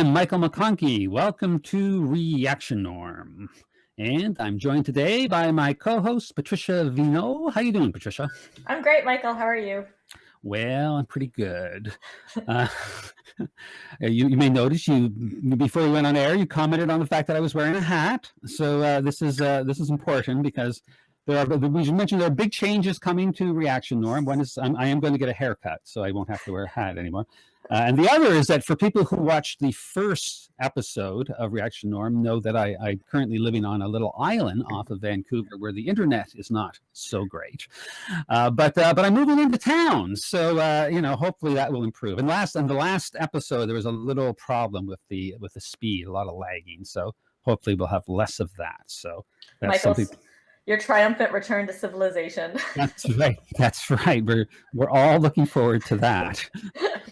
I'm Michael McConkey. Welcome to Reaction Norm. And I'm joined today by my co-host, Patricia Vino. How you doing, Patricia? I'm great, Michael. How are you? Well, I'm pretty good. You may notice before we went on air, you commented on the fact that I was wearing a hat. So this is important because we mentioned there are big changes coming to Reaction Norm. One is I am going to get a haircut, so I won't have to wear a hat anymore. And the other is that for people who watched the first episode of Reaction Norm know that I'm currently living on a little island off of Vancouver where the internet is not so great. But I'm moving into town, so hopefully that will improve. And the last episode there was a little problem with the speed, a lot of lagging. So hopefully we'll have less of that. So that's Michael, something. Your triumphant return to civilization. That's right. That's right. We're all looking forward to that.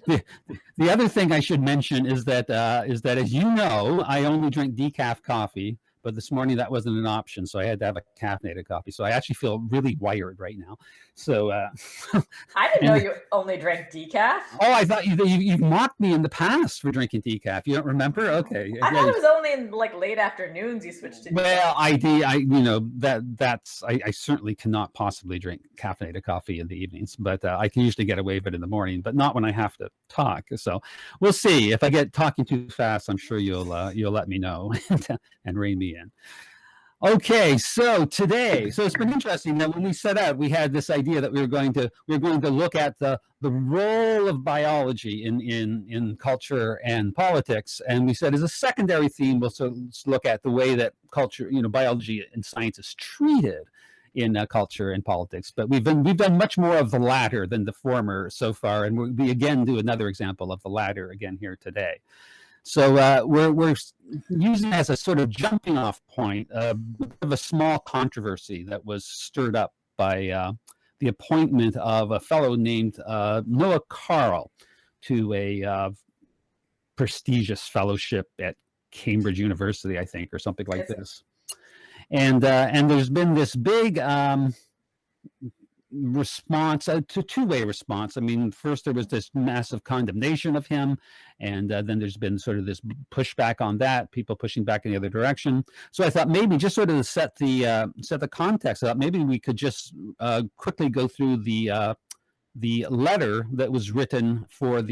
The other thing I should mention is that as you know, I only drink decaf coffee, but this morning that wasn't an option, so I had to have a caffeinated coffee. So I actually feel really wired right now. So I didn't know you only drank decaf. Oh, I thought you've mocked me in the past for drinking decaf. You don't remember? Okay. I thought it was only in late afternoons you switched to decaf. Well, I certainly cannot possibly drink caffeinated coffee in the evenings, but I can usually get away with it in the morning, but not when I have to talk. So we'll see. If I get talking too fast, I'm sure you'll let me know and rein me in. Okay, so it's been interesting that when we set out, we had this idea that we were going to look at the role of biology in culture and politics, and we said as a secondary theme, we'll sort of look at the way that culture, biology and science is treated in culture and politics. But we've done much more of the latter than the former so far, and we again do another example of the latter again here today. So we're using it as a sort of jumping off point of a small controversy that was stirred up by the appointment of a fellow named Noah Carl to a prestigious fellowship at Cambridge University, I think, or something like this. And there's been this big response, two-way response. I mean, first there was this massive condemnation of him, and then there's been sort of this pushback on that, people pushing back in the other direction. So I thought maybe just sort of to set the context, I thought maybe we could just quickly go through the letter that was written for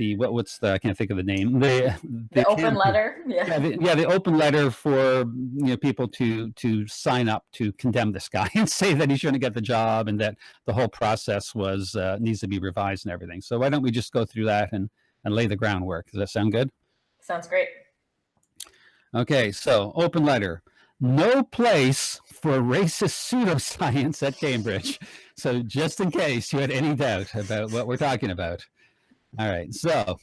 I can't think of the name. The open letter. The open letter for people to sign up to condemn this guy and say that he shouldn't get the job and that the whole process needs to be revised and everything. So why don't we just go through that and lay the groundwork? Does that sound good? Sounds great. Okay, so open letter. No place for racist pseudoscience at Cambridge. So just in case you had any doubt about what we're talking about. All right, so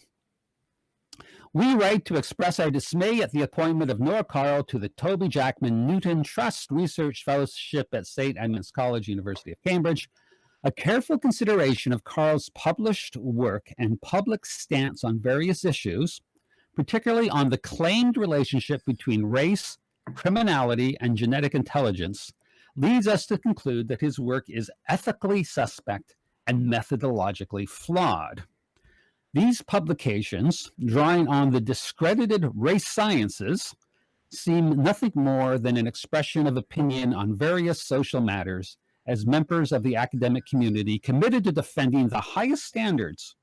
we write to express our dismay at the appointment of Noah Carl to the Toby Jackman Newton Trust Research Fellowship at St. Edmund's College, University of Cambridge. A careful consideration of Carl's published work and public stance on various issues, particularly on the claimed relationship between race, criminality, and genetic intelligence, leads us to conclude that his work is ethically suspect and methodologically flawed. These publications, drawing on the discredited race sciences, seem nothing more than an expression of opinion on various social matters as members of the academic community committed to defending the highest standards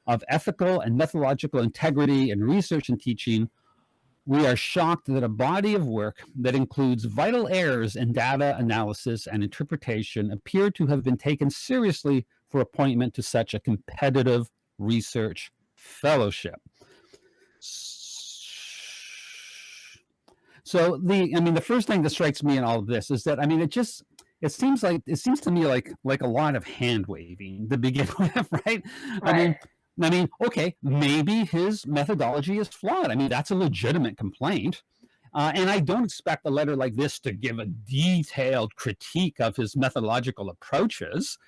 of ethical and methodological integrity in research and teaching. We are shocked that a body of work that includes vital errors in data analysis and interpretation appear to have been taken seriously for appointment to such a competitive research fellowship. So the first thing that strikes me in all of this is that it seems to me like a lot of hand waving to begin with, right? I mean, okay, maybe his methodology is flawed. I mean, that's a legitimate complaint. And I don't expect a letter like this to give a detailed critique of his methodological approaches.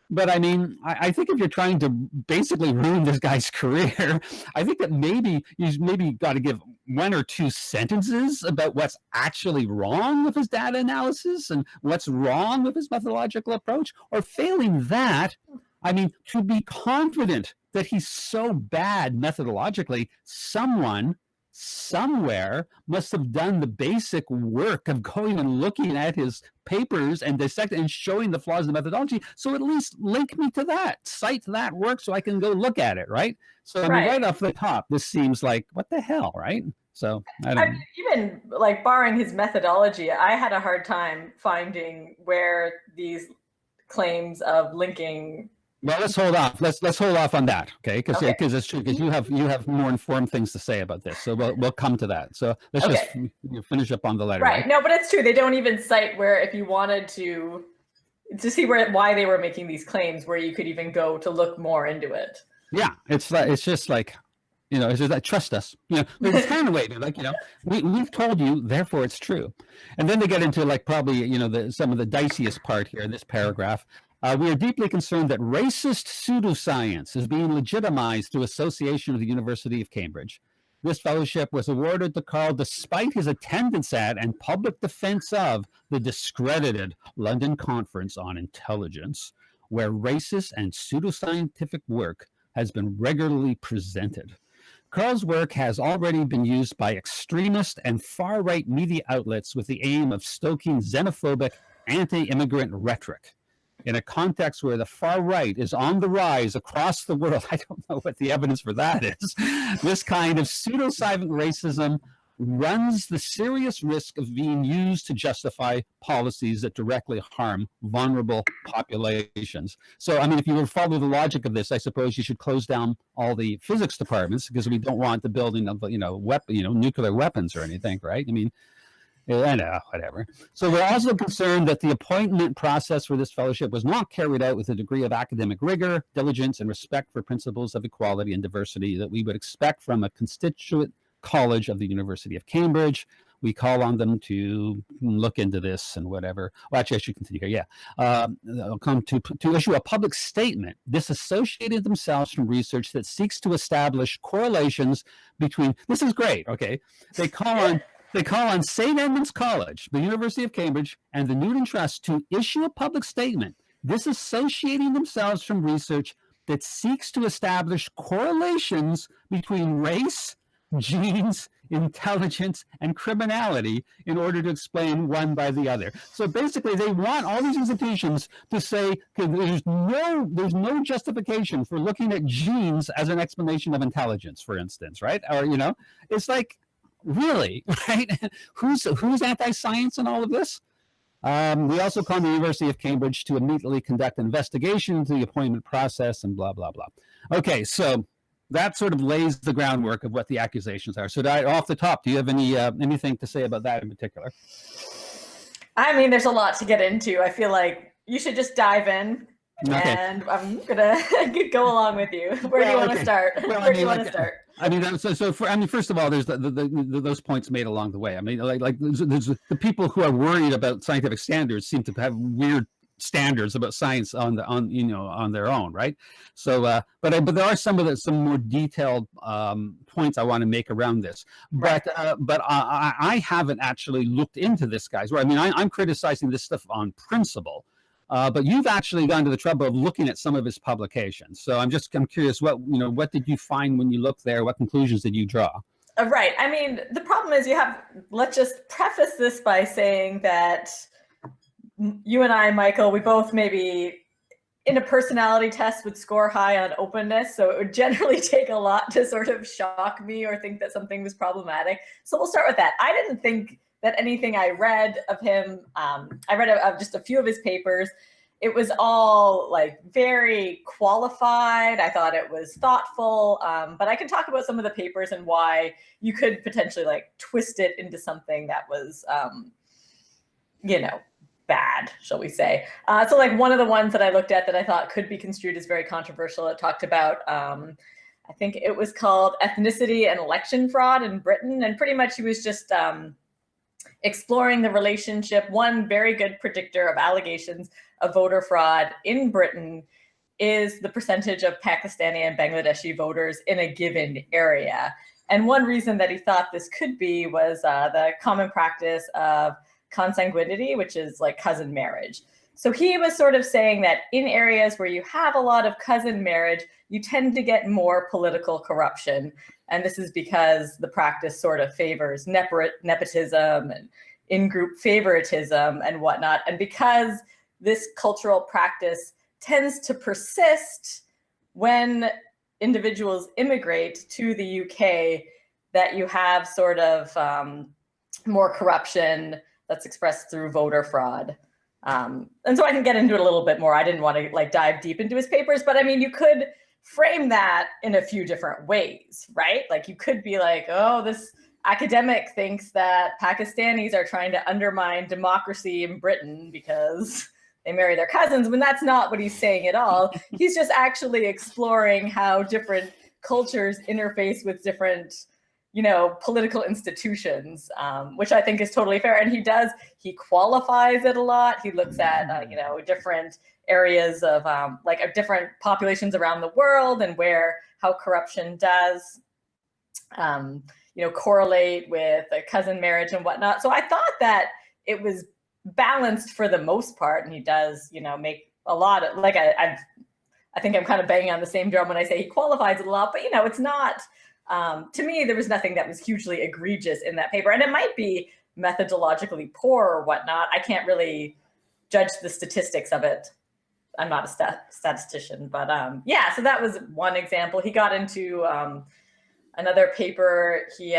But I mean, I think if you're trying to basically ruin this guy's career, I think that maybe you've got to give one or two sentences about what's actually wrong with his data analysis and what's wrong with his methodological approach. Or failing that, I mean, to be confident that he's so bad methodologically, someone somewhere must have done the basic work of going and looking at his papers and dissecting and showing the flaws in the methodology. So at least link me to that, cite that work so I can go look at it, right? So I mean, right off the top, this seems like, what the hell, right? So I don't know. Even like barring his methodology, I had a hard time finding where these claims of linking. Well, let's hold off. Let's hold off on that, okay? Because it's true. Because you have more informed things to say about this, so we'll come to that. So let's just finish up on the letter. Right. No, but it's true. They don't even cite where, if you wanted to see why they were making these claims, where you could even go to look more into it. Yeah, it's just like, it's just like, trust us. It's kind of way, like, we've told you, therefore it's true. And then they get into like probably some of the diciest part here in this paragraph. We are deeply concerned that racist pseudoscience is being legitimized through association with the University of Cambridge. This fellowship was awarded to Carl despite his attendance at and public defense of the discredited London Conference on Intelligence, where racist and pseudoscientific work has been regularly presented. Carl's work has already been used by extremist and far-right media outlets with the aim of stoking xenophobic, anti-immigrant rhetoric. In a context where the far right is on the rise across the world, I don't know what the evidence for that is, this kind of pseudoscientific racism runs the serious risk of being used to justify policies that directly harm vulnerable populations. So, I mean, if you were to follow the logic of this, I suppose you should close down all the physics departments because we don't want the building of, nuclear weapons or anything, right? I mean, whatever. So we're also concerned that the appointment process for this fellowship was not carried out with a degree of academic rigor, diligence, and respect for principles of equality and diversity that we would expect from a constituent college of the University of Cambridge. We call on them to look into this and whatever. Well, actually, I should continue here. Yeah. They'll come to issue a public statement disassociating themselves from research that seeks to establish correlations between, this is great, okay? They call on St. Edmund's College, the University of Cambridge, and the Newton Trust to issue a public statement disassociating themselves from research that seeks to establish correlations between race, genes, intelligence, and criminality in order to explain one by the other. So basically, they want all these institutions to say there's no justification for looking at genes as an explanation of intelligence, for instance, right? Or it's like, really, right? Who's anti-science in all of this? We also call on the University of Cambridge to immediately conduct an investigation into the appointment process and blah, blah, blah. Okay, so that sort of lays the groundwork of what the accusations are. So off the top, do you have anything to say about that in particular? I mean, there's a lot to get into. I feel like you should just dive in. Okay. And I'm gonna go along with you. Where do you want to start? Where do you want to start? I mean, first of all, there's those points made along the way. I mean, like there's the people who are worried about scientific standards seem to have weird standards about science on their own, right? So, but there are some more detailed points I want to make around this. But I haven't actually looked into this, guys. Right? I mean, I'm criticizing this stuff on principle. But you've actually gone to the trouble of looking at some of his publications. So I'm curious, what did you find when you looked there? What conclusions did you draw? Right. I mean, the problem is let's just preface this by saying that you and I, Michael, we both maybe in a personality test would score high on openness. So it would generally take a lot to sort of shock me or think that something was problematic. So we'll start with that. I didn't think that anything I read of him, I read of just a few of his papers. It was all like very qualified. I thought it was thoughtful, but I can talk about some of the papers and why you could potentially like twist it into something that was, bad, shall we say. So like one of the ones that I looked at that I thought could be construed as very controversial, it talked about, I think it was called Ethnicity and Election Fraud in Britain. And pretty much he was just exploring the relationship. One very good predictor of allegations of voter fraud in Britain is the percentage of Pakistani and Bangladeshi voters in a given area. And one reason that he thought this could be was the common practice of consanguinity, which is like cousin marriage. So he was sort of saying that in areas where you have a lot of cousin marriage, you tend to get more political corruption. And this is because the practice sort of favors nepotism and in-group favoritism and whatnot. And because this cultural practice tends to persist when individuals immigrate to the UK, that you have sort of more corruption that's expressed through voter fraud. And so I can get into it a little bit more. I didn't want to like dive deep into his papers, but I mean, you could frame that in a few different ways, right? Like you could be like, oh, this academic thinks that Pakistanis are trying to undermine democracy in Britain because they marry their cousins, when that's not what he's saying at all. He's just actually exploring how different cultures interface with different, political institutions, which I think is totally fair. And he qualifies it a lot. He looks at, different areas of different populations around the world and how corruption does, correlate with a cousin marriage and whatnot. So I thought that it was balanced for the most part. And he does, make a lot of, I think I'm kind of banging on the same drum when I say he qualifies it a lot, but it's not, to me, there was nothing that was hugely egregious in that paper. And it might be methodologically poor or whatnot. I can't really judge the statistics of it. I'm not a statistician, but so that was one example. He got into another paper he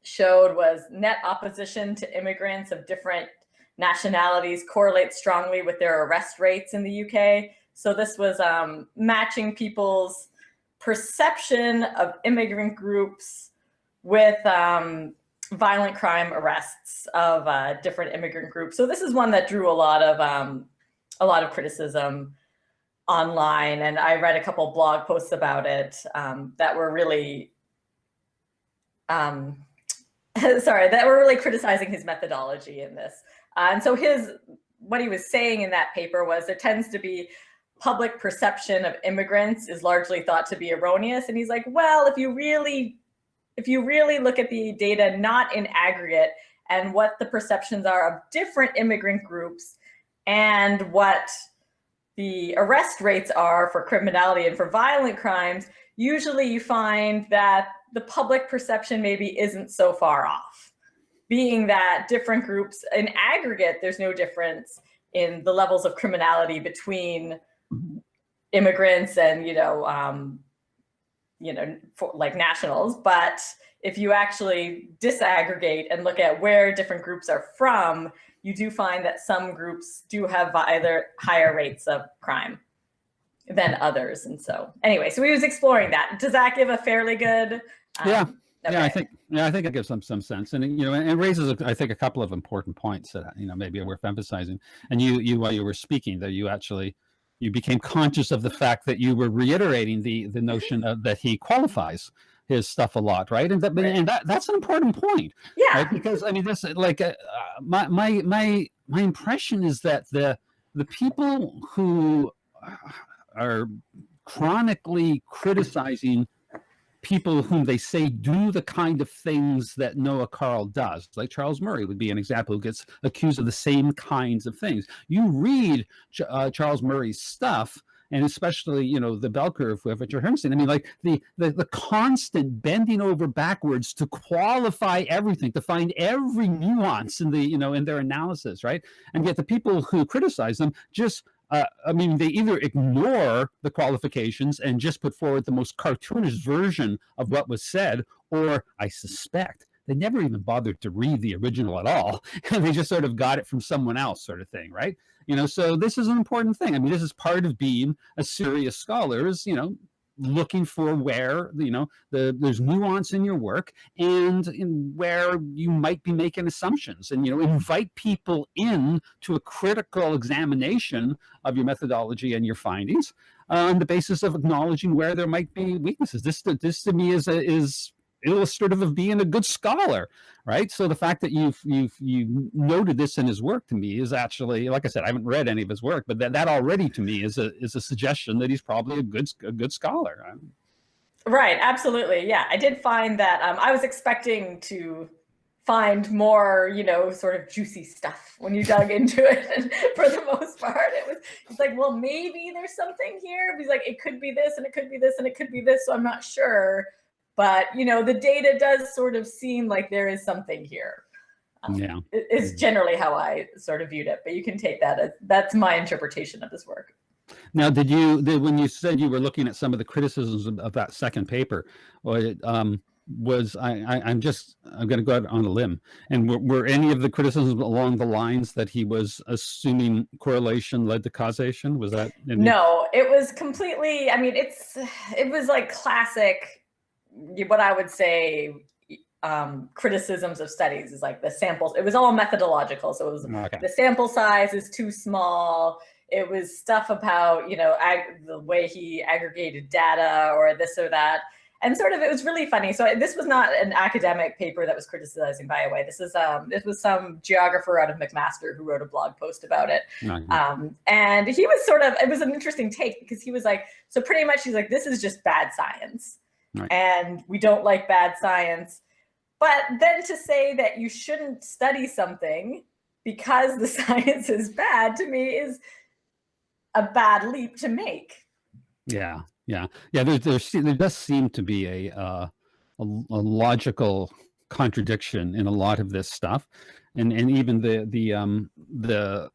showed was net opposition to immigrants of different nationalities correlates strongly with their arrest rates in the UK. So this was matching people's perception of immigrant groups with violent crime arrests of different immigrant groups. So this is one that drew a lot of criticism online, and I read a couple blog posts about it that were really criticizing his methodology in this. And so what he was saying in that paper was there tends to be public perception of immigrants is largely thought to be erroneous. And he's like, well, if you really look at the data, not in aggregate, and what the perceptions are of different immigrant groups and what the arrest rates are for criminality and for violent crimes, usually you find that the public perception maybe isn't so far off, being that different groups in aggregate, there's no difference in the levels of criminality between immigrants and, like nationals. But if you actually disaggregate and look at where different groups are from, you do find that some groups do have either higher rates of crime than others. And so anyway, so he was exploring that. Does that give a fairly good? Okay. Yeah, I think it gives some sense, and and it raises, I think, a couple of important points that maybe are worth emphasizing. And you while you were speaking, that you became conscious of the fact that you were reiterating the notion of that he qualifies his stuff a lot, right? And that's an important point, yeah, right? Because I mean, this my impression is that the people who are chronically criticizing people whom they say do the kind of things that Noah Carl does, like Charles Murray would be an example, who gets accused of the same kinds of things. You read Charles Murray's stuff, and especially the bell curve with Richard Hermstein. I mean, like the constant bending over backwards to qualify everything, to find every nuance in the in their analysis, right? And yet the people who criticize them just they either ignore the qualifications and just put forward the most cartoonish version of what was said, or I suspect they never even bothered to read the original at all. And they just sort of got it from someone else, sort of thing, right? So this is an important thing. I mean, this is part of being a serious scholar, is, looking for where, there's nuance in your work and in where you might be making assumptions, and, invite people in to a critical examination of your methodology and your findings on the basis of acknowledging where there might be weaknesses. This to me is illustrative of being a good scholar, right? So the fact that you've noted this in his work, to me, is actually, like I said, I haven't read any of his work, but that already to me is a suggestion that he's probably a good scholar. Right, absolutely. Yeah, I did find that I was expecting to find more, sort of juicy stuff when you dug into it. And for the most part, it's like, well, maybe there's something here. He's like, it could be this, and it could be this, and it could be this. So I'm not sure. But, the data does sort of seem like there is something here. Yeah. Is generally how I sort of viewed it. But you can take that as, that's my interpretation of this work. Now, when you said you were looking at some of the criticisms of that second paper, I'm going to go out on a limb, and were any of the criticisms along the lines that he was assuming correlation led to causation? Was that no? It was completely. I mean, it was like classic, what I would say, criticisms of studies is like the samples. It was all methodological, so it was the sample size is too small. It was stuff about the way he aggregated data or this or that. And sort of, it was really funny. So this was not an academic paper that was criticizing BioWay. This was some geographer out of McMaster who wrote a blog post about it. And he was it was an interesting take, because he was like, so pretty much he's like, this is just bad science. And we don't like bad science. But then to say that you shouldn't study something because the science is bad, to me is a bad leap to make. Yeah. There does seem to be a logical contradiction in a lot of this stuff, and even the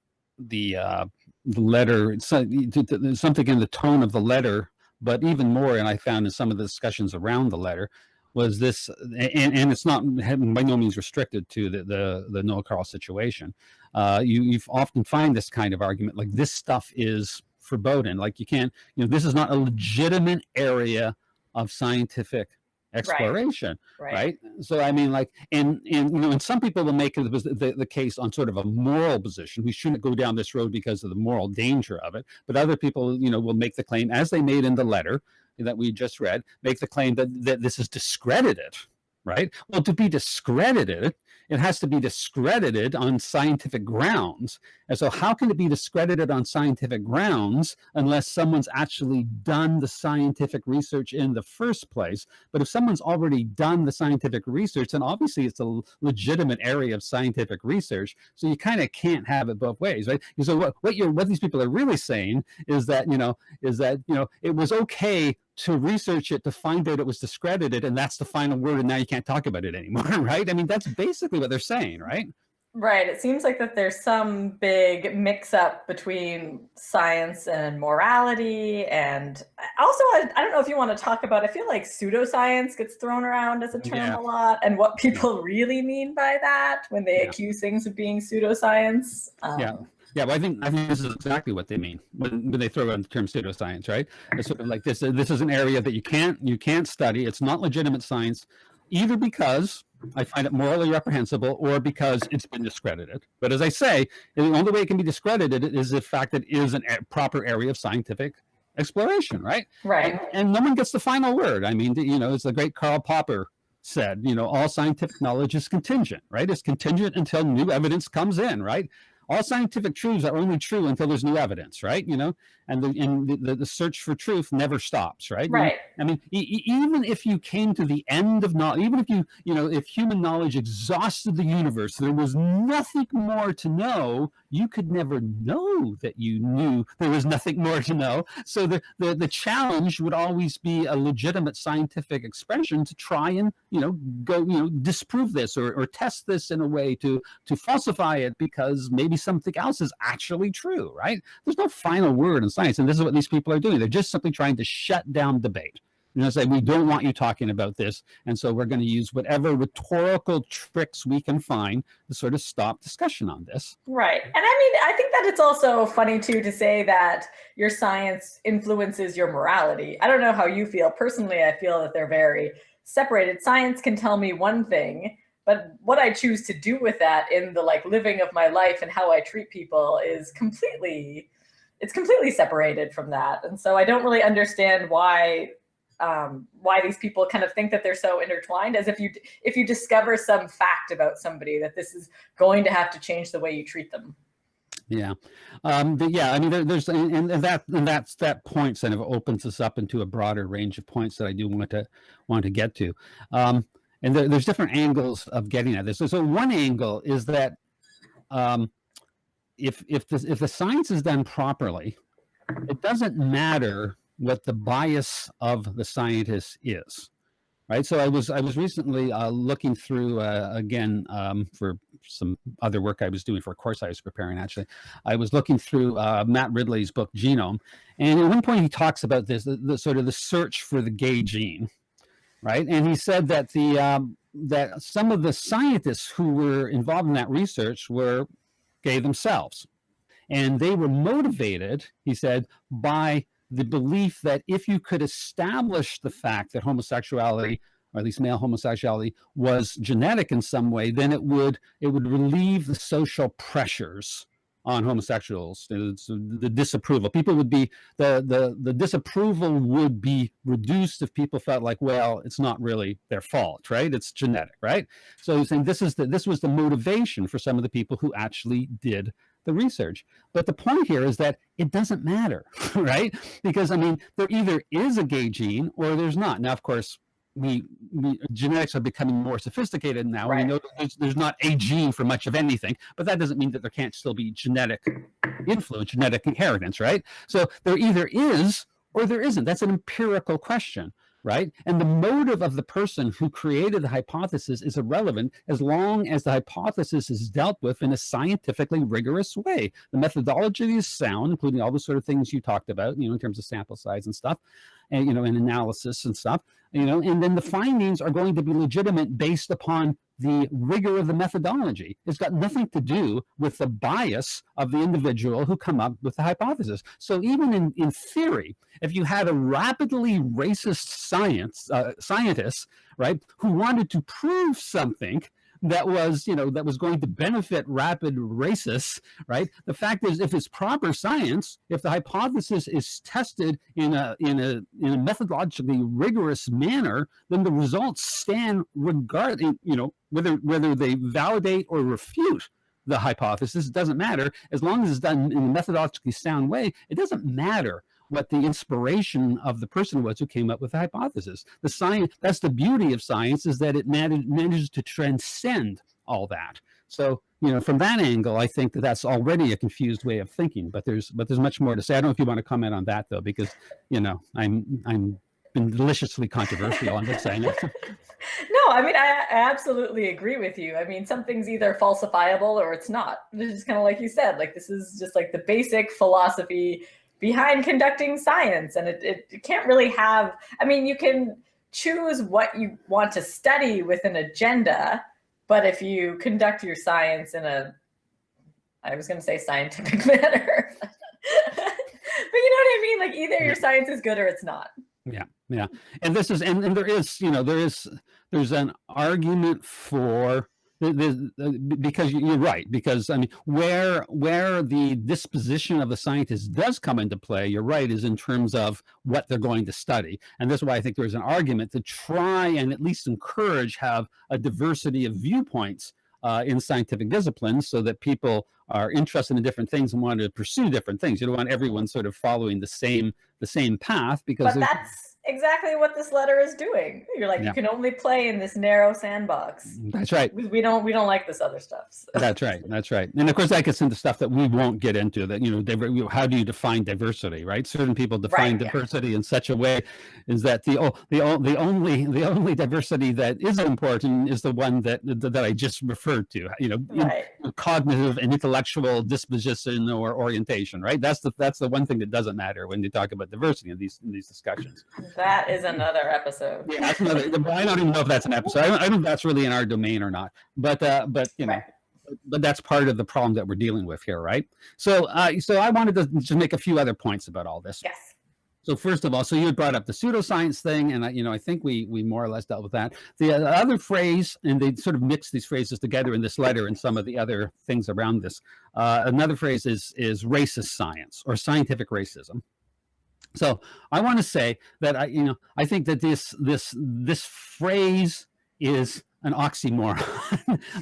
letter, something in the tone of the letter, but even more, and I found in some of the discussions around the letter, was this, and it's not by no means restricted to the Noah Carl situation. You often find this kind of argument, like this stuff is forbidden, like you can't, this is not a legitimate area of scientific exploration, right? So I mean, like, and some people will make the case on sort of a moral position. We shouldn't go down this road because of the moral danger of it. But other people, will make the claim, as they made in the letter that we just read, make the claim that this is discredited, right? Well, to be discredited, it has to be discredited on scientific grounds. And so how can it be discredited on scientific grounds unless someone's actually done the scientific research in the first place? But if someone's already done the scientific research, then obviously it's a legitimate area of scientific research. So you kind of can't have it both ways, right? So what these people are really saying is that, it was okay to research it to find out it was discredited, and that's the final word, and now you can't talk about it anymore, right? I mean, that's basically what they're saying, right? Right. It seems like that there's some big mix-up between science and morality, and also, I don't know if you want to talk about, I feel like pseudoscience gets thrown around as a term a lot, and what people really mean by that when they accuse things of being pseudoscience. Well, I think this is exactly what they mean when they throw around the term pseudoscience, right? It's sort of like this is an area that you can't study. It's not legitimate science, either because I find it morally reprehensible or because it's been discredited. But as I say, the only way it can be discredited is the fact that it is a proper area of scientific exploration, right? Right. And no one gets the final word. I mean, it's the great Karl Popper said, all scientific knowledge is contingent, right? It's contingent until new evidence comes in, right? All scientific truths are only true until there's new evidence, right? And the search for truth never stops, right? Right. I mean, even if you came to the end of knowledge, even if if human knowledge exhausted the universe, there was nothing more to know, you could never know that you knew there was nothing more to know. So the challenge would always be a legitimate scientific expression to try and, disprove this or test this in a way to falsify it, because maybe something else is actually true, right? There's no final word in science, and this is what these people are doing. They're just simply trying to shut down debate. Say, we don't want you talking about this, and so we're going to use whatever rhetorical tricks we can find to sort of stop discussion on this. Right. And I mean, I think that it's also funny, too, to say that your science influences your morality. I don't know how you feel. Personally, I feel that they're very separated. Science can tell me one thing, but what I choose to do with that in the living of my life and how I treat people is completely separated from that. And so I don't really understand why these people kind of think that they're so intertwined, as if you discover some fact about somebody, that this is going to have to change the way you treat them. Yeah. I mean, there's that point kind of opens us up into a broader range of points that I do want to get to. and there's different angles of getting at this. So one angle is that if the science is done properly, it doesn't matter what the bias of the scientist is, right? So I was recently looking through again for some other work I was doing for a course I was preparing. Actually, I was looking through Matt Ridley's book Genome, and at one point he talks about this, the sort of the search for the gay gene, right? And he said that that some of the scientists who were involved in that research were gay themselves. And they were motivated, he said, by the belief that if you could establish the fact that homosexuality, or at least male homosexuality, was genetic in some way, then it would relieve the social pressures on homosexuals, the disapproval. People would be, the disapproval would be reduced if people felt like, well, it's not really their fault, right? It's genetic, right? So he's saying this was the motivation for some of the people who actually did the research. But the point here is that it doesn't matter, right? Because I mean, there either is a gay gene or there's not. Now, of course, we genetics are becoming more sophisticated now. Right. We know there's not a gene for much of anything, but that doesn't mean that there can't still be genetic influence, genetic inheritance, right? So there either is or there isn't. That's an empirical question, right? And the motive of the person who created the hypothesis is irrelevant as long as the hypothesis is dealt with in a scientifically rigorous way. The methodology is sound, including all the sort of things you talked about, in terms of sample size and stuff, and, and analysis and stuff, and then the findings are going to be legitimate based upon the rigor of the methodology. It's got nothing to do with the bias of the individual who come up with the hypothesis. So even in theory, if you had a rapidly racist scientist, right, who wanted to prove something that was, that was going to benefit rapid racists, right? The fact is, if it's proper science, if the hypothesis is tested in a methodologically rigorous manner, then the results stand regardless, whether they validate or refute the hypothesis. It doesn't matter as long as it's done in a methodologically sound way. It doesn't matter what the inspiration of the person was who came up with the hypothesis. The science, that's the beauty of science, is that it manages to transcend all that. So, from that angle, I think that that's already a confused way of thinking, but there's much more to say. I don't know if you want to comment on that though, because, I'm been deliciously controversial on this saying. No, I mean, I absolutely agree with you. I mean, something's either falsifiable or it's not. It's just kind of like you said, like this is just like the basic philosophy behind conducting science. And it can't really have, I mean, you can choose what you want to study with an agenda, but if you conduct your science in I was going to say scientific manner, but you know what I mean? Like either your science is good or it's not. Yeah. And this is, and there is, there's an argument for, because you're right, because I mean, where the disposition of the scientist does come into play, you're right, is in terms of what they're going to study. And that's why I think there's an argument to try and at least encourage have a diversity of viewpoints in scientific disciplines, so that people are interested in different things and want to pursue different things. You don't want everyone sort of following the same path, because but that's exactly what this letter is doing. You're like, you can only play in this narrow sandbox. That's right. We don't like this other stuff. So. That's right. And of course that gets into stuff that we won't get into, that, how do you define diversity, right? Certain people define diversity in such a way is that the only diversity that is important is the one that I just referred to, cognitive and intellectual disposition or orientation, right? That's the one thing that doesn't matter when you talk about diversity in these discussions. That is another episode. Yeah, that's another. I don't even know if that's an episode. I don't know if that's really in our domain or not. But but that's part of the problem that we're dealing with here, right? So I wanted to just make a few other points about all this. Yes. So first of all, so you had brought up the pseudoscience thing, and I think we more or less dealt with that. The other phrase, and they sort of mix these phrases together in this letter and some of the other things around this. Another phrase is racist science or scientific racism. So I want to say that I think that this phrase is an oxymoron.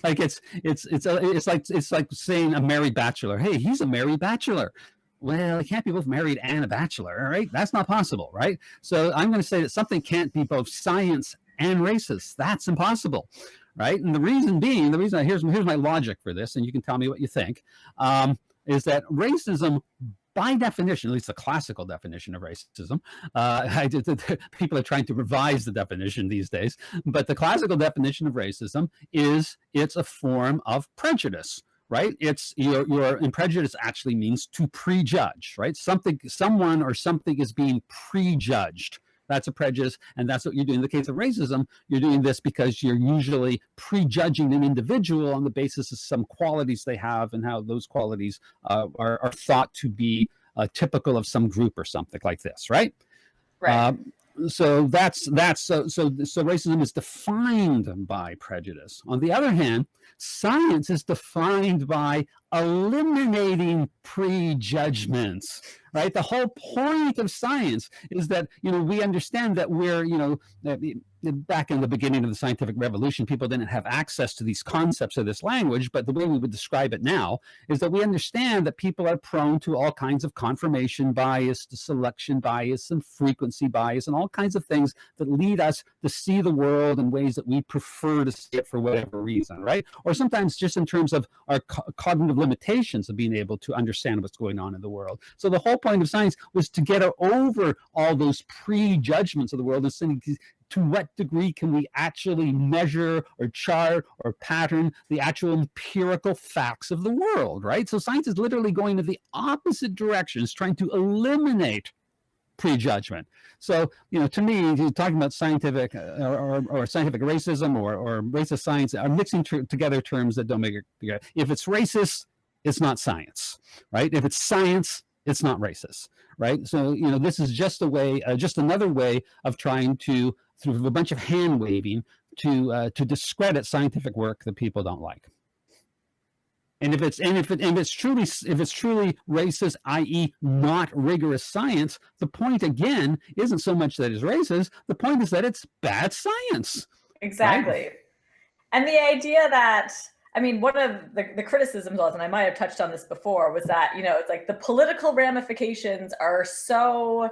Like it's like saying a married bachelor. Hey, he's a married bachelor. Well, it can't be both married and a bachelor, right? That's not possible, right? So I'm going to say that something can't be both science and racist. That's impossible, right? And the reason being, here's my logic for this, and you can tell me what you think, is that racism, by definition, at least the classical definition of racism, people are trying to revise the definition these days, but the classical definition of racism is it's a form of prejudice. Right? It's and prejudice actually means to prejudge, right? Someone or something is being prejudged. That's a prejudice, and that's what you're doing. In the case of racism, you're doing this because you're usually prejudging an individual on the basis of some qualities they have and how those qualities are thought to be typical of some group or something like this, right? Right. So racism is defined by prejudice. On the other hand, science is defined by eliminating prejudgments, right? The whole point of science is that, we understand that we're, back in the beginning of the scientific revolution, people didn't have access to these concepts of this language, but the way we would describe it now is that we understand that people are prone to all kinds of confirmation bias, to selection bias, and frequency bias, and all kinds of things that lead us to see the world in ways that we prefer to see it for whatever reason, right? Or sometimes just in terms of our cognitive limitations of being able to understand what's going on in the world. So the whole point of science was to get over all those prejudgments of the world and saying, to what degree can we actually measure or chart or pattern the actual empirical facts of the world, right? So science is literally going in the opposite directions, trying to eliminate prejudgment. So, to me, talking about scientific or scientific racism or racist science are mixing together terms that don't make it together. If it's racist, it's not science, right? If it's science, it's not racist, right? So, this is just another way of trying to, through a bunch of hand waving, to discredit scientific work that people don't like. And if it's truly racist, i.e., not rigorous science, the point again isn't so much that it's racist. The point is that it's bad science. Exactly. Right? And the idea that, one of the criticisms was, and I might have touched on this before, was that, it's like the political ramifications are so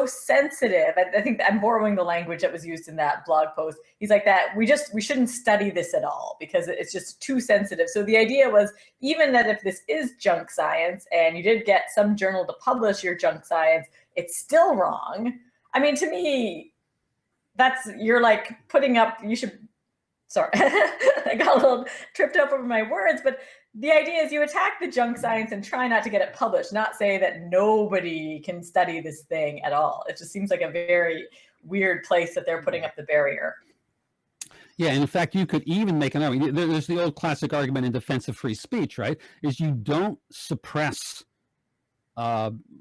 sensitive. I think I'm borrowing the language that was used in that blog post. He's like that we shouldn't study this at all because it's just too sensitive. So the idea was, even that if this is junk science and you did get some journal to publish your junk science, it's still wrong. To me, you're like putting up, sorry, I got a little tripped up over my words, but the idea is you attack the junk science and try not to get it published, not say that nobody can study this thing at all. It just seems like a very weird place that they're putting up the barrier. Yeah, and in fact, you could even make an argument. There's the old classic argument in defense of free speech, right? Is you don't suppress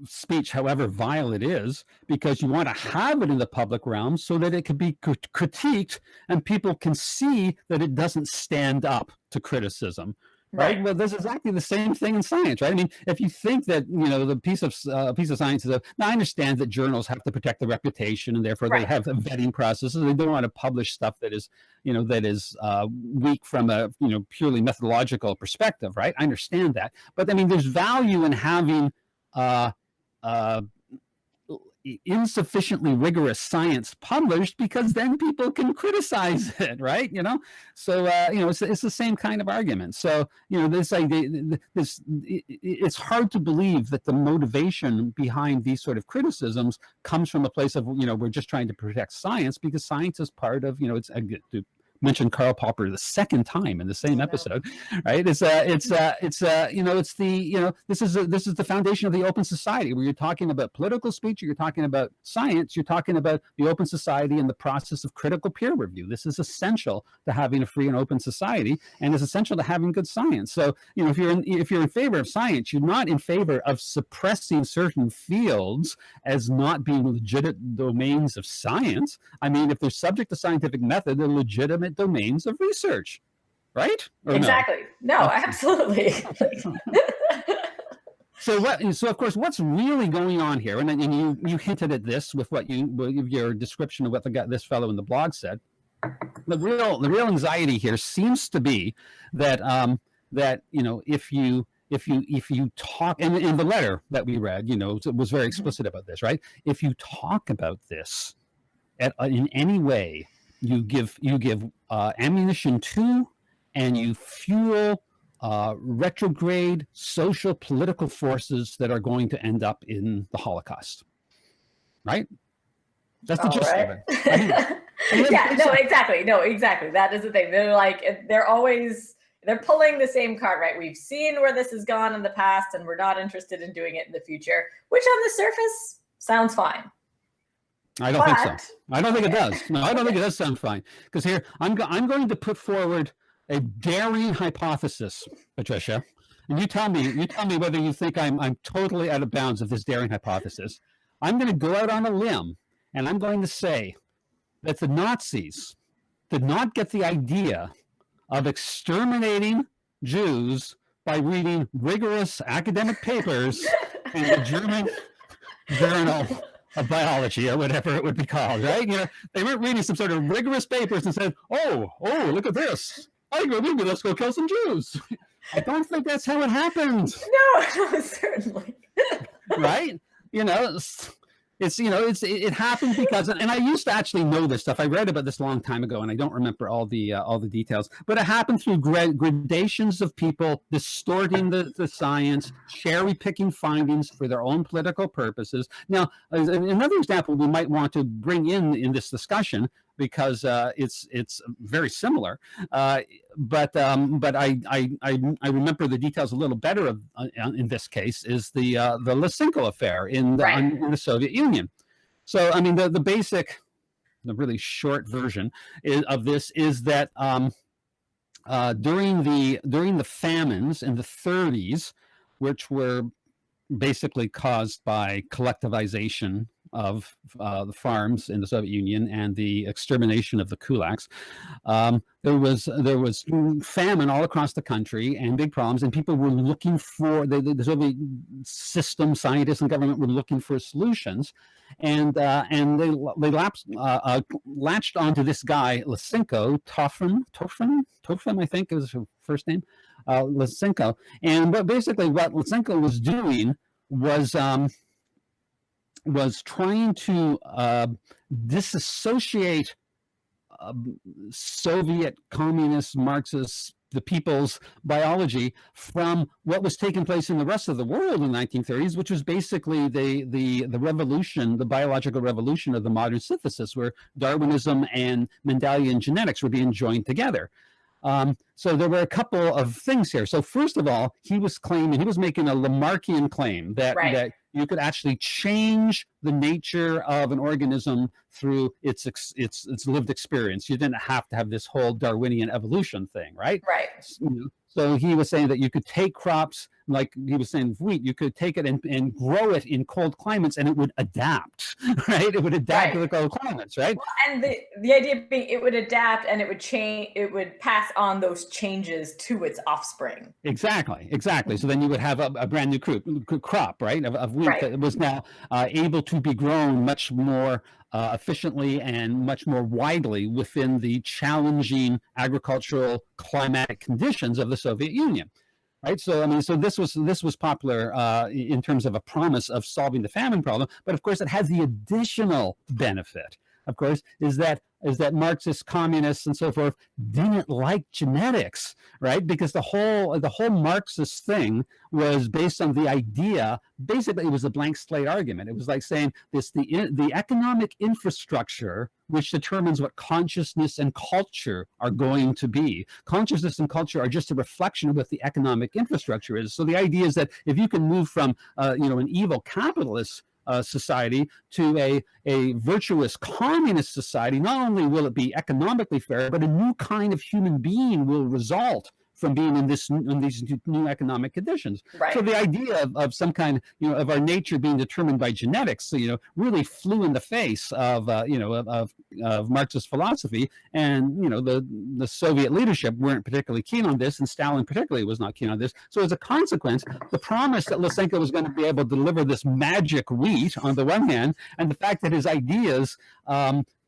speech, however vile it is, because you want to have it in the public realm so that it can be critiqued and people can see that it doesn't stand up to criticism. Right. Well, there's exactly the same thing in science, right? If you think that the piece of science is now, I understand that journals have to protect the reputation and therefore they have vetting processes. They don't want to publish stuff that is weak from a purely methodological perspective, right? I understand that, but there's value in having insufficiently rigorous science published, because then people can criticize it, right? So it's the same kind of argument. So this idea, it's hard to believe that the motivation behind these sort of criticisms comes from a place of we're just trying to protect science, because science is part of to mention Karl Popper the second time in the same episode, right? This is the foundation of the open society, where you're talking about political speech, you're talking about science, you're talking about the open society and the process of critical peer review. This is essential to having a free and open society, and is essential to having good science. So if you're in favor of science, you're not in favor of suppressing certain fields as not being legitimate domains of science. If they're subject to scientific method, they're legitimate domains of research, right? Or exactly. No, absolutely. So of course, what's really going on here, and you hinted at this with your description of what this fellow in the blog said. The real anxiety here seems to be that if you talk, and in the letter that we read, it was very explicit about this, right? If you talk about this in any way you give ammunition to, and you fuel retrograde social political forces that are going to end up in the Holocaust. Right? That's the gist of it. Yeah, no, exactly. No, exactly. That is the thing. They're pulling the same card, right? We've seen where this has gone in the past, and we're not interested in doing it in the future, which on the surface sounds fine. I don't think so. I don't think it does. No, I don't think it does sound fine. Because here, I'm going to put forward a daring hypothesis, Patricia, and you tell me whether you think I'm totally out of bounds of this daring hypothesis. I'm going to go out on a limb, and I'm going to say that the Nazis did not get the idea of exterminating Jews by reading rigorous academic papers in the German journal of biology, or whatever it would be called, right? They weren't reading some sort of rigorous papers and said, oh, look at this. Maybe let's go kill some Jews. I don't think that's how it happened. No, certainly. Right? It happened because, and I used to actually know this stuff. I read about this a long time ago, and I don't remember all the details. But it happened through gradations of people distorting the science, cherry picking findings for their own political purposes. Now, another example we might want to bring in this discussion, because it's very similar, but I remember the details a little better in this case, is the Lysenko affair in the Soviet Union. So I mean, the really short version of this is that during the famines in the 30s, which were basically caused by collectivization of the farms in the Soviet Union and the extermination of the kulaks, there was famine all across the country and big problems, and people were looking for the Soviet system, scientists and government were looking for solutions, and they latched onto this guy Lysenko, Tofim, I think is his first name, Lysenko, and basically what Lysenko was doing was trying to disassociate Soviet communist Marxist, the people's biology, from what was taking place in the rest of the world in the 1930s, which was basically the revolution, the biological revolution of the modern synthesis, where Darwinism and Mendelian genetics were being joined together. So there were a couple of things here. So first of all, he was making a Lamarckian claim that you could actually change the nature of an organism through its lived experience. You didn't have to have this whole Darwinian evolution thing, right? Right. So he was saying that you could take crops, like he was saying wheat, you could take it and grow it in cold climates, and it would adapt, right? It would adapt to the cold climates, right? Well, and the idea being it would adapt and it would change, it would pass on those changes to its offspring. Exactly. So then you would have a brand new crop, right, of wheat that was now able to be grown much more efficiently and much more widely within the challenging agricultural climatic conditions of the Soviet Union. Right, so I mean, so this was popular in terms of a promise of solving the famine problem, but of course it has the additional benefit, of course, is that Marxist communists and so forth didn't like genetics, right? Because the whole Marxist thing was based on the idea. Basically, it was a blank slate argument. It was like saying the economic infrastructure which determines what consciousness and culture are going to be. Consciousness and culture are just a reflection of what the economic infrastructure is. So the idea is that if you can move from an evil capitalist society to a virtuous communist society, not only will it be economically fair, but a new kind of human being will result from being in these new economic conditions. Right. So the idea of some kind, of our nature being determined by genetics, really flew in the face of Marxist philosophy, and the Soviet leadership weren't particularly keen on this, and Stalin particularly was not keen on this. So as a consequence, the promise that Lysenko was going to be able to deliver this magic wheat on the one hand, and the fact that his ideas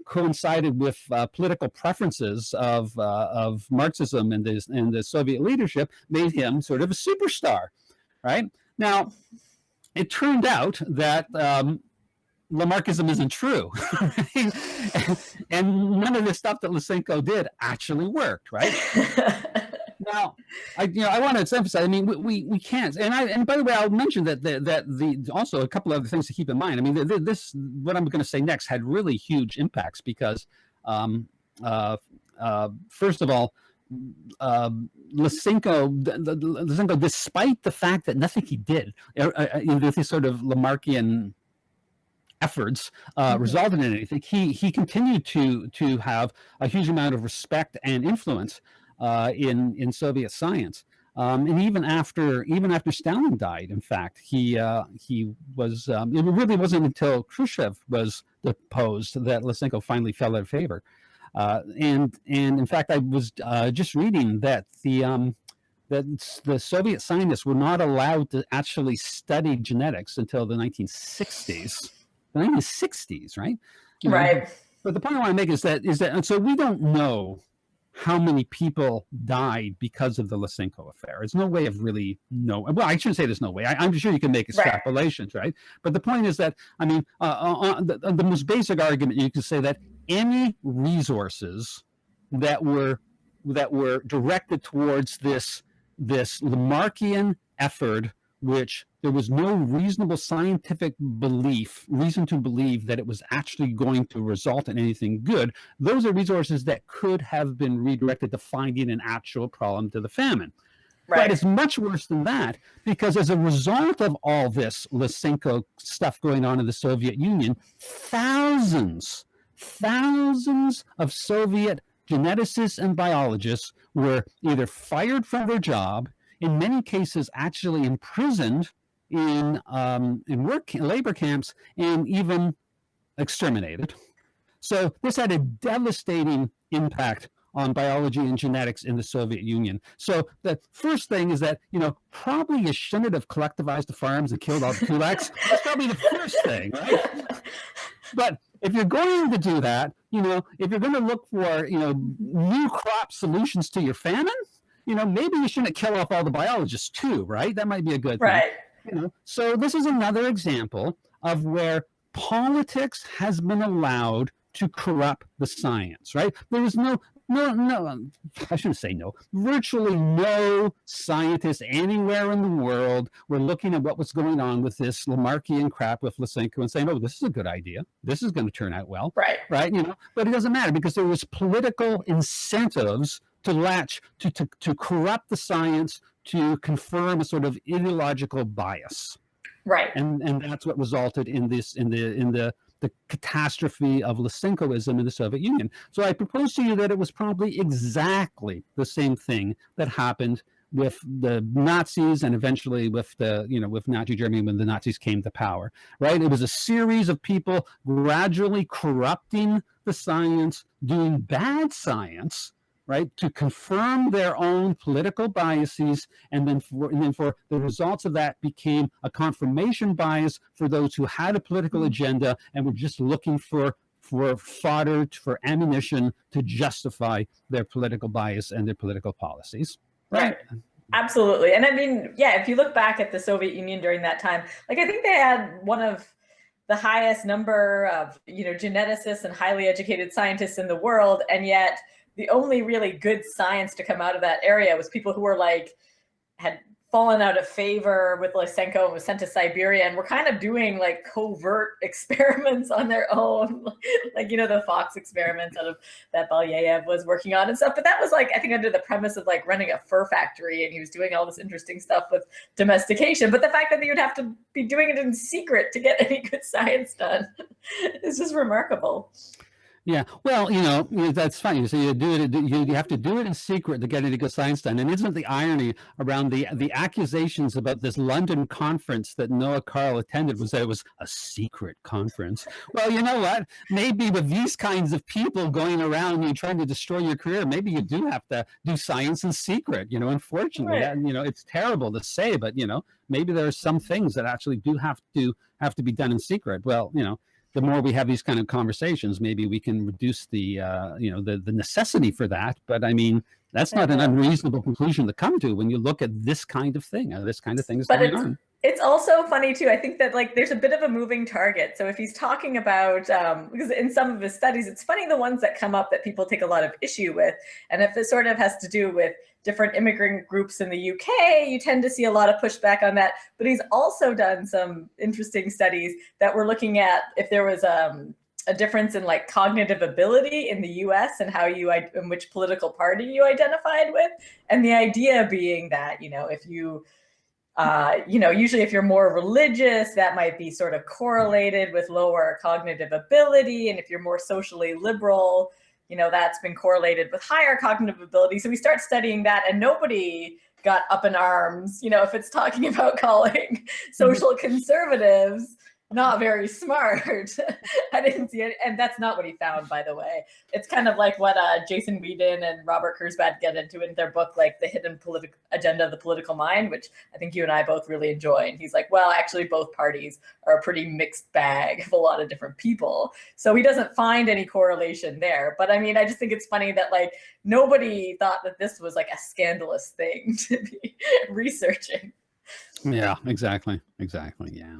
coincided with political preferences of Marxism and the Soviet leadership, made him sort of a superstar, right? Now, it turned out that Lamarckism isn't true. And none of the stuff that Lysenko did actually worked, right? Now, I want to emphasize. I mean, we can't. And by the way, I'll mention that also a couple of other things to keep in mind. I mean, this what I'm going to say next had really huge impacts because, first of all, Lysenko, despite the fact that nothing he did, this sort of Lamarckian efforts resulted in anything, he continued to have a huge amount of respect and influence in Soviet science, and even after Stalin died. In fact, he was. It really wasn't until Khrushchev was deposed that Lysenko finally fell out of favor. And in fact, I was just reading that the Soviet scientists were not allowed to actually study genetics until the 1960s. The 1960s, right? Right. But the point I want to make is that and so we don't know how many people died because of the Lysenko affair. There's no way of really knowing. Well, I shouldn't say there's no way. I'm sure you can make extrapolations, right? But the point is that, I mean, the most basic argument, you can say that any resources that were directed towards this Lamarckian effort, which there was no reasonable scientific reason to believe that it was actually going to result in anything good, those are resources that could have been redirected to finding an actual problem to the famine. Right. But it's much worse than that, because as a result of all this Lysenko stuff going on in the Soviet Union, thousands of Soviet geneticists and biologists were either fired from their job, in many cases actually imprisoned in labor camps, and even exterminated. So this had a devastating impact on biology and genetics in the Soviet Union. So the first thing is that, probably you shouldn't have collectivized the farms and killed all the kulaks. That's probably the first thing, right? But if you're going to do that, if you're going to look for, new crop solutions to your famine, maybe you shouldn't kill off all the biologists too, right? That might be a good thing. Right. So this is another example of where politics has been allowed to corrupt the science, right? There was no, I shouldn't say no, virtually no scientists anywhere in the world were looking at what was going on with this Lamarckian crap with Lysenko and saying, oh, this is a good idea. This is going to turn out well. Right. But it doesn't matter, because there was political incentives to corrupt the science, to confirm a sort of ideological bias. Right. And that's what resulted in the catastrophe of Lysenkoism in the Soviet Union. So I propose to you that it was probably exactly the same thing that happened with the Nazis, and eventually with Nazi Germany when the Nazis came to power, right? It was a series of people gradually corrupting the science, doing bad science, right, to confirm their own political biases, and then for the results of that became a confirmation bias for those who had a political agenda and were just looking for fodder, for ammunition to justify their political bias and their political policies. Right. Absolutely. And I mean, yeah, if you look back at the Soviet Union during that time, I think they had one of the highest number of, geneticists and highly educated scientists in the world, and yet the only really good science to come out of that area was people who were had fallen out of favor with Lysenko and was sent to Siberia, and were kind of doing covert experiments on their own, the Fox experiments out of that Balyayev was working on and stuff. But that was I think under the premise of running a fur factory, and he was doing all this interesting stuff with domestication. But the fact that you'd have to be doing it in secret to get any good science done is just remarkable. Yeah, well, that's funny. So you have to do it in secret to get any good science done. And isn't the irony around the accusations about this London conference that Noah Carl attended was that it was a secret conference? Well, you know what? Maybe with these kinds of people going around and trying to destroy your career, maybe you do have to do science in secret. Unfortunately, right. It's terrible to say, but maybe there are some things that actually do have to be done in secret. Well, the more we have these kind of conversations, maybe we can reduce the necessity for that. But I mean, that's not an unreasonable conclusion to come to when you look at this kind of thing. This kind of thing is going on. It's also funny too. I think that like there's a bit of a moving target. So if he's talking about, because in some of his studies, it's funny the ones that come up that people take a lot of issue with, and if it sort of has to do with different immigrant groups in the UK, you tend to see a lot of pushback on that. But he's also done some interesting studies that were looking at if there was a difference in like cognitive ability in the US and how you, in which political party you identified with. And the idea being that, if you, usually if you're more religious, that might be sort of correlated with lower cognitive ability. And if you're more socially liberal, that's been correlated with higher cognitive ability. So we start studying that, and nobody got up in arms, if it's talking about calling social conservatives not very smart. I didn't see it. And that's not what he found, by the way. It's kind of like what Jason Whedon and Robert Kurzban get into in their book, like The Hidden Agenda of the Political Mind, which I think you and I both really enjoy. And he's like, well, actually, both parties are a pretty mixed bag of a lot of different people. So he doesn't find any correlation there. But I mean, I just think it's funny that like nobody thought that this was like a scandalous thing to be researching. Yeah, exactly. Yeah.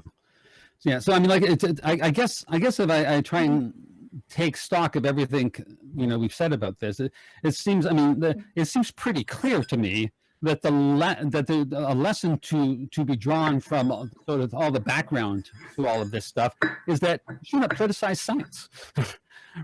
Yeah, so I mean, like, I guess if I try and take stock of everything we've said about this, it seems, I mean, it seems pretty clear to me that a lesson to be drawn from sort of all the background to all of this stuff is that you shouldn't politicize science.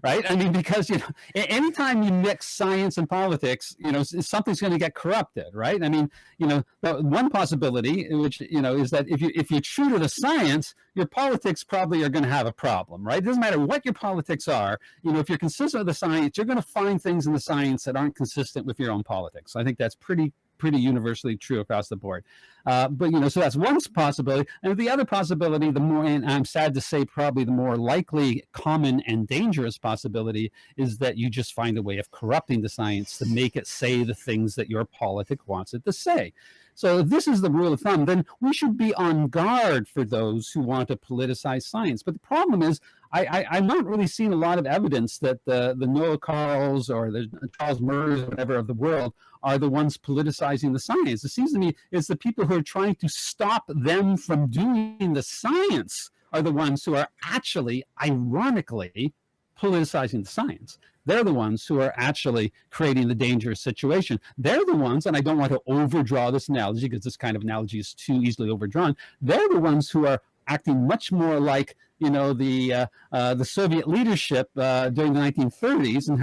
Right? I mean, because anytime you mix science and politics, something's going to get corrupted, right? I mean, one possibility, which is that if you're true to the science, your politics probably are going to have a problem, right? It doesn't matter what your politics are. If you're consistent with the science, you're going to find things in the science that aren't consistent with your own politics. I think that's pretty universally true across the board. But so that's one possibility. And the other possibility, the more, and I'm sad to say, probably the more likely, common, and dangerous possibility is that you just find a way of corrupting the science to make it say the things that your politic wants it to say. So if this is the rule of thumb, then we should be on guard for those who want to politicize science. But the problem is, I'm not really seeing a lot of evidence that the Noah Carls or the Charles Murrays or whatever of the world are the ones politicizing the science. It seems to me it's the people who are trying to stop them from doing the science are the ones who are actually, ironically, politicizing the science. They're the ones who are actually creating the dangerous situation. They're the ones, and I don't want to overdraw this analogy because this kind of analogy is too easily overdrawn. They're the ones who are acting much more like the Soviet leadership during the 1930s and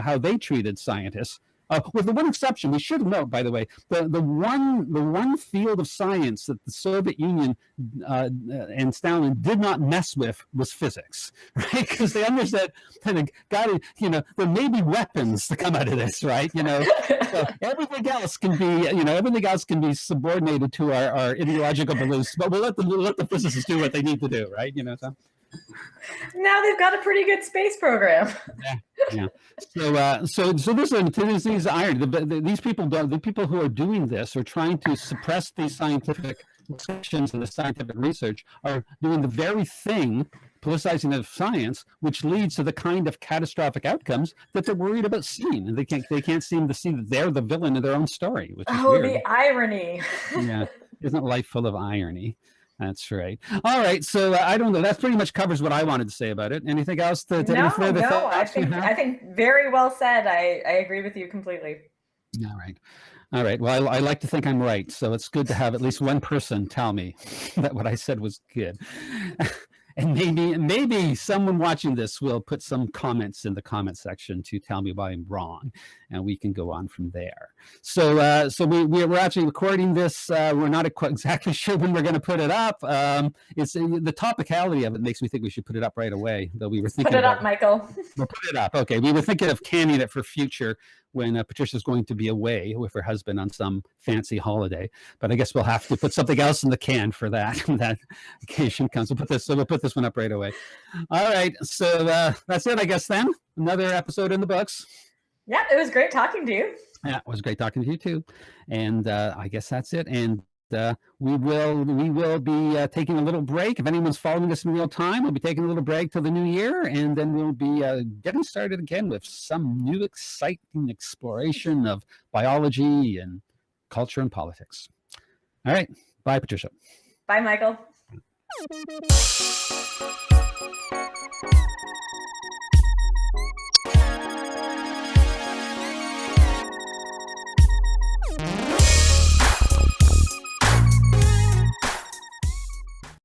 how they treated scientists. With the one exception, we should note, by the way, the one field of science that the Soviet Union and Stalin did not mess with was physics, right? Because they understood that there may be weapons to come out of this, right? So everything else can be subordinated to our ideological beliefs, but we'll let the physicists do what they need to do, right? So. Now they've got a pretty good space program. Yeah. So this is irony. These people, the people who are doing this or trying to suppress these scientific discussions and the scientific research are doing the very thing, politicizing of science, which leads to the kind of catastrophic outcomes that they're worried about seeing, and they can't seem to see that they're the villain of their own story. Which is weird. The irony. Yeah, isn't life full of irony? That's right. All right. So I don't know. That pretty much covers what I wanted to say about it. Anything else to any further thoughts? I think very well said. I agree with you completely. All right. Well, I like to think I'm right. So it's good to have at least one person tell me that what I said was good. And maybe someone watching this will put some comments in the comment section to tell me why I'm wrong, and we can go on from there. So we're actually recording this. We're not exactly sure when we're going to put it up. It's the topicality of it makes me think we should put it up right away. Though we were thinking put it up, Michael. We'll put it up. Okay. We were thinking of canning it for future when Patricia's going to be away with her husband on some fancy holiday. But I guess we'll have to put something else in the can for that when that occasion comes. We'll put this one up right away. All right. So that's it, I guess, then. Another episode in the books. Yeah, it was great talking to you. Yeah, it was great talking to you too. And I guess that's it. And we will be taking a little break. If anyone's following this in real time, we'll be taking a little break till the new year, and then we'll be getting started again with some new exciting exploration of biology and culture and politics. All right. Bye, Patricia. Bye, Michael.